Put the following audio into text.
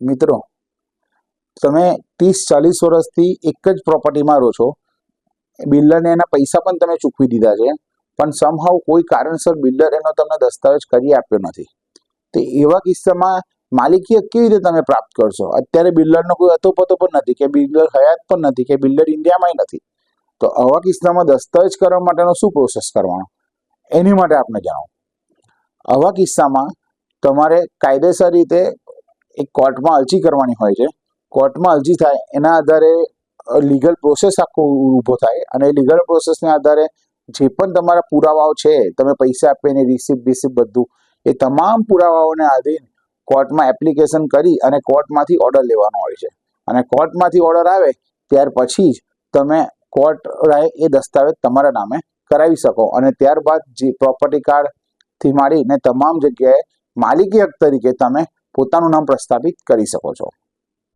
મિત્રો, તમે 30-40 વર્ષથી એક જ પ્રોપર્ટીમાં રહો છો, બિલ્ડરને એના પૈસા પણ તમે ચૂકવી દીધા છે, પણ સમહાઉ કોઈ કારણસર બિલ્ડર એનો તમને દસ્તાવેજ કરી આપ્યો નથી. તો એવા કિસ્સામાં માલિકીયત કેવી રીતે તમે પ્રાપ્ત કરશો? અત્યારે બિલ્ડરનો કોઈ અતોપતો પણ નથી, કે બિલ્ડર હયાત પણ નથી, કે બિલ્ડર ઇન્ડિયામાં નથી. તો આવા કિસ્સામાં દસ્તાવેજ કરવા માટેનો શું પ્રોસેસ કરવાનો, એની માટે આપણે જણાવો. આવા કિસ્સામાં તમારે કાયદેસર રીતે એક કોર્ટમાં અરજી કરવાની હોય છે. કોર્ટમાં અરજી થાય એના આધારે લીગલ પ્રોસેસ આખો ઊભો થાય, અને લીગલ પ્રોસેસના આધારે જે પણ તમારા પુરાવાઓ છે, તમે પૈસા આપીને રિસિપ્ટ બધું, એ તમામ પુરાવાઓને આધીન કોર્ટમાં એપ્લિકેશન કરી અને કોર્ટમાંથી ઓર્ડર લેવાનો હોય છે. અને કોર્ટમાંથી ઓર્ડર આવે ત્યાર પછી જ તમે કોર્ટ એ દસ્તાવેજ તમારા નામે કરાવી શકો, અને ત્યારબાદ જે પ્રોપર્ટી કાર્ડથી માંડીને તમામ જગ્યાએ માલિકી હક તરીકે તમે પોતાનું નામ પ્રસ્થાપિત કરી શકો છો.